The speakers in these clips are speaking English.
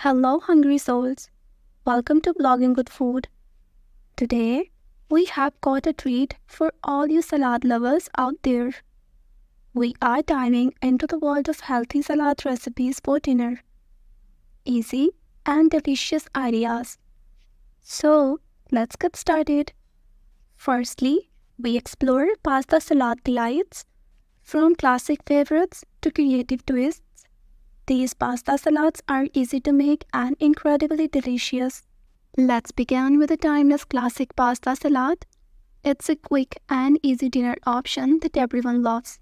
Hello, hungry souls. Welcome to Blogging Good Food. Today, we have got a treat for all you salad lovers out there. We are diving into the world of healthy salad recipes for dinner. Easy and delicious ideas. So, let's get started. Firstly, we explore pasta salad delights, from classic favorites to creative twists. These pasta salads are easy to make and incredibly delicious. Let's begin with a timeless classic pasta salad. It's a quick and easy dinner option that everyone loves.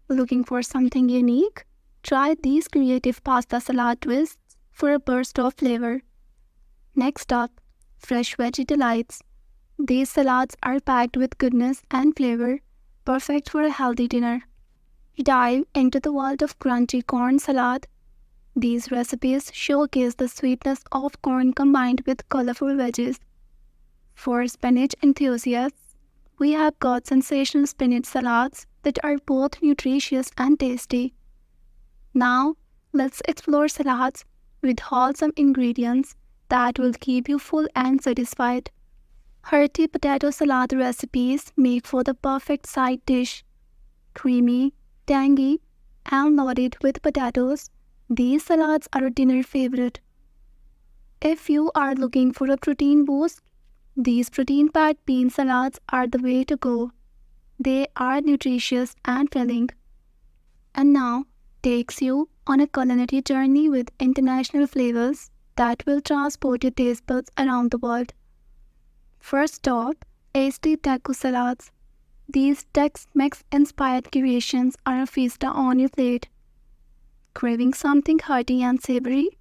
Looking for something unique? Try these creative pasta salad twists for a burst of flavor. Next up, fresh veggie delights. These salads are packed with goodness and flavor, perfect for a healthy dinner. Dive into the world of crunchy corn salad. These recipes showcase the sweetness of corn combined with colorful veggies. For spinach enthusiasts, we have got sensational spinach salads that are both nutritious and tasty. Now, let's explore salads with wholesome ingredients that will keep you full and satisfied. Hearty potato salad recipes make for the perfect side dish. Creamy, tangy, and loaded with potatoes, these salads are a dinner favorite. If you are looking for a protein boost, these protein-packed bean salads are the way to go. They are nutritious and filling. And now takes you on a culinary journey with international flavors that will transport your taste buds around the world. First stop, tasty taco salads. These Tex-Mex inspired creations are a fiesta on your plate. Craving something hearty and savory?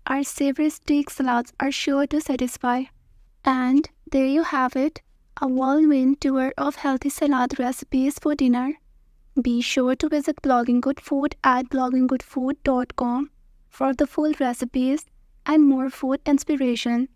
Our savory steak salads are sure to satisfy. And there you have it, a whirlwind tour of healthy salad recipes for dinner. Be sure to visit Blogging Good Food at blogginggoodfood.com for the full recipes and more food inspiration.